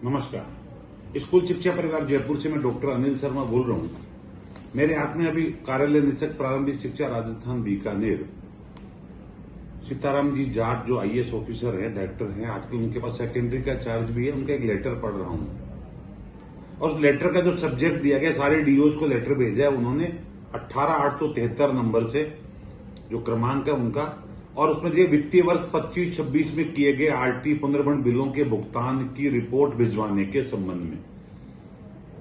नमस्कार। स्कूल शिक्षा परिवार जयपुर से मैं डॉक्टर अनिल शर्मा बोल रहा हूं। मेरे हाथ में अभी कार्यालय निरीक्षक प्रारंभिक शिक्षा राजस्थान बीकानेर सीताराम जी जाट जो आईएएस ऑफिसर है, डायरेक्टर हैं, आजकल उनके पास सेकेंडरी का चार्ज भी है, उनका एक लेटर पढ़ रहा हूं। और लेटर का जो सब्जेक्ट दिया गया, सारे डीओज को लेटर भेजा है उन्होंने 18873 नंबर से, जो क्रमांक है उनका, और उसमें दिए वित्तीय वर्ष 25-26 में किए गए आरटी पुनर्भरण बिलों के भुगतान की रिपोर्ट भिजवाने के संबंध में।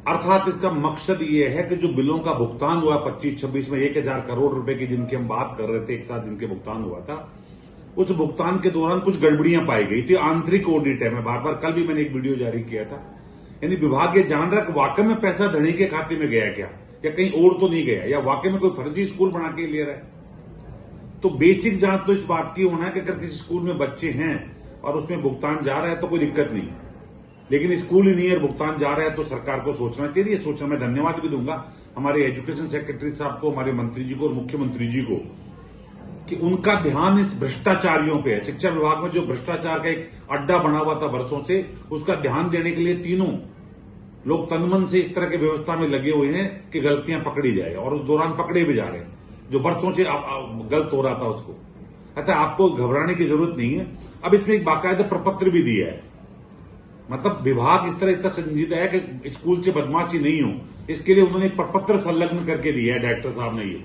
अर्थात इसका मकसद ये है कि जो बिलों का भुगतान हुआ 25-26 में 1000 करोड़ रुपए की, जिनकी हम बात कर रहे थे, एक साथ जिनके भुगतान हुआ था, उस भुगतान के दौरान कुछ गड़बड़ियां पाई गई थी। आंतरिक ऑडिट है, मैं बार कल भी मैंने एक वीडियो जारी किया था। यानी विभाग ये जान रहा है वाकई में पैसा धनी के खाते में गया क्या, या कहीं और तो नहीं गया, या वाकई में कोई फर्जी स्कूल बना के ले रहा है। तो बेसिक जांच तो इस बात की होना है कि अगर किसी स्कूल में बच्चे हैं और उसमें भुगतान जा रहा है तो कोई दिक्कत नहीं, लेकिन स्कूल ही नहीं है, भुगतान जा रहा है, तो सरकार को सोचना चाहिए। सोचना, मैं धन्यवाद भी दूंगा हमारे एजुकेशन सेक्रेटरी साहब को, हमारे मंत्री जी को और मुख्यमंत्री जी को, कि उनका ध्यान इस भ्रष्टाचारियों पे है। शिक्षा विभाग में जो भ्रष्टाचार का एक अड्डा बना हुआ था वर्षों से, उसका ध्यान देने के लिए तीनों लोग तनमन से इस तरह की व्यवस्था में लगे हुए हैं कि गलतियां पकड़ी जाए, और उस दौरान पकड़े भी जा रहे हैं जो वर्षों से गलत हो रहा था उसको। अच्छा, आपको घबराने की जरूरत नहीं है। अब इसमें एक बाकायदा प्रपत्र भी दिया है, मतलब विभाग इस तरह इतना संजीदा है कि स्कूल से बदमाशी नहीं हो, इसके लिए उन्होंने एक प्रपत्र संलग्न करके दिया है डायरेक्टर साहब ने ये।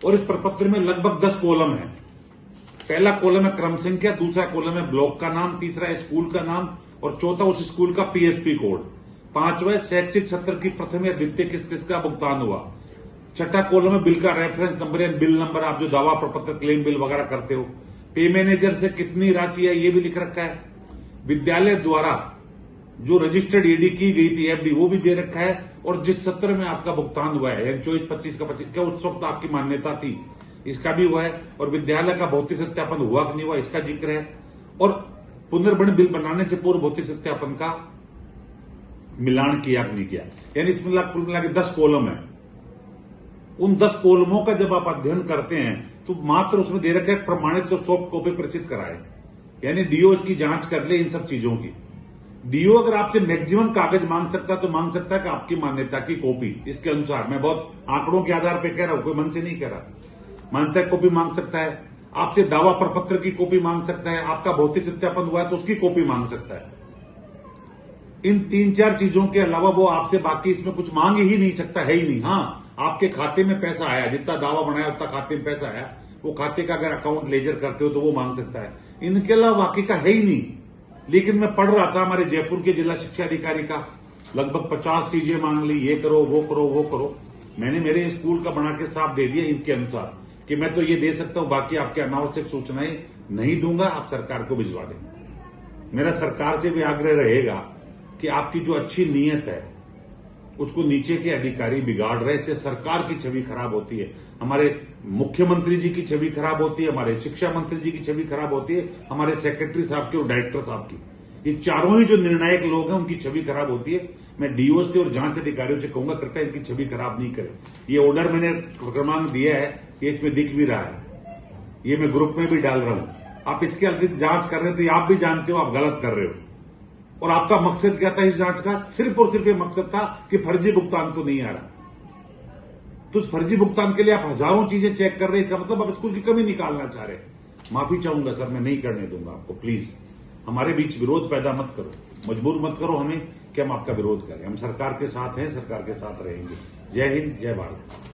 और इस प्रपत्र में लगभग 10 कॉलम है। पहला कॉलम है क्रम संख्या, दूसरा कॉलम है ब्लॉक का नाम, तीसरा है स्कूल का नाम, और चौथा उस स्कूल का पीएसपी कोड, पांचवा शैक्षिक सत्र की प्रथम या द्वितीय किस किस का भुगतान हुआ, छठा कॉलम में बिल का रेफरेंस नंबर या बिल नंबर, आप जो दावा प्रपत्र क्लेम बिल वगैरह करते हो, पे मैनेजर से कितनी राशि है ये भी लिख रखा है, विद्यालय द्वारा जो रजिस्टर्ड ईडी की गई थी एफडी वो भी दे रखा है, और जिस सत्र में आपका भुगतान हुआ है, यानी 24-25 का 25 क्या उस वक्त आपकी मान्यता थी, इसका भी हुआ है, और विद्यालय का भौतिक सत्यापन हुआ कि नहीं हुआ इसका जिक्र है, और पुनर्भरण बिल बनाने से पूर्व भौतिक सत्यापन का मिलान किया कि नहीं किया। यानी इसमें कुल मिला के 10 कॉलम है। उन 10 कॉलमों का जब आप अध्ययन करते हैं तो मात्र उसमें दे रखा है प्रमाणित और सॉफ्ट कॉपी प्रसिद्ध कराए, यानी डीओ इसकी जांच कर ले इन सब चीजों की। डीओ अगर आपसे मैक्सिमम कागज मांग सकता है तो मांग सकता है कि आपकी मान्यता की कॉपी, इसके अनुसार, मैं बहुत आंकड़ों के आधार पर कह रहा हूं, कोई मन से नहीं कह रहा, मान्यता की कॉपी मांग सकता है, आपसे दावा प्रपत्र की कॉपी मांग सकता है, आपका भौतिक सत्यापन हुआ है तो उसकी कॉपी मांग सकता है। इन 3-4 चीजों के अलावा वो आपसे बाकी इसमें कुछ मांग ही नहीं सकता, है ही नहीं। हाँ, आपके खाते में पैसा आया, जितना दावा बनाया उतना खाते में पैसा आया, वो खाते का अगर अकाउंट लेजर करते हो तो वो मांग सकता है। इनके अलावा बाकी का है ही नहीं। लेकिन मैं पढ़ रहा था हमारे जयपुर के जिला शिक्षा अधिकारी का, लगभग 50 चीजें मांग ली, ये करो वो करो वो करो। मैंने मेरे स्कूल का बना के साफ दे दिया इनके अनुसार कि मैं तो ये दे सकता हूं, बाकी आपके अनावश्यक सूचनाएं नहीं दूंगा, आप सरकार को भिजवा दें। मेरा सरकार से भी आग्रह रहेगा कि आपकी जो अच्छी नीयत है उसको नीचे के अधिकारी बिगाड़ रहे, इससे सरकार की छवि खराब होती है, हमारे मुख्यमंत्री जी की छवि खराब होती है, हमारे शिक्षा मंत्री जी की छवि खराब होती है, हमारे सेक्रेटरी साहब की और डायरेक्टर साहब की, ये चारों ही जो निर्णायक लोग हैं उनकी छवि खराब होती है। मैं डीओ से और जांच अधिकारियों से कहूंगा कृपया इनकी छवि खराब नहीं करें। ये ऑर्डर मैंने क्रमांक दिया है, ये इसमें दिख भी रहा है, ये मैं ग्रुप में भी डाल रहा हूं। आप इसके अधिक जांच कर रहे हो तो आप भी जानते हो आप गलत कर रहे हो। और आपका मकसद क्या था इस जांच का? सिर्फ और सिर्फ ये मकसद था कि फर्जी भुगतान तो नहीं आ रहा। तो उस फर्जी भुगतान के लिए आप हजारों चीजें चेक कर रहे हैं, इसका मतलब आप स्कूल की कमी निकालना चाह रहे हैं। माफी चाहूंगा सर, मैं नहीं करने दूंगा आपको। प्लीज हमारे बीच विरोध पैदा मत करो, मजबूर मत करो हमें कि हम आपका विरोध करें। हम सरकार के साथ हैं, सरकार के साथ रहेंगे। जय हिंद, जय भारत।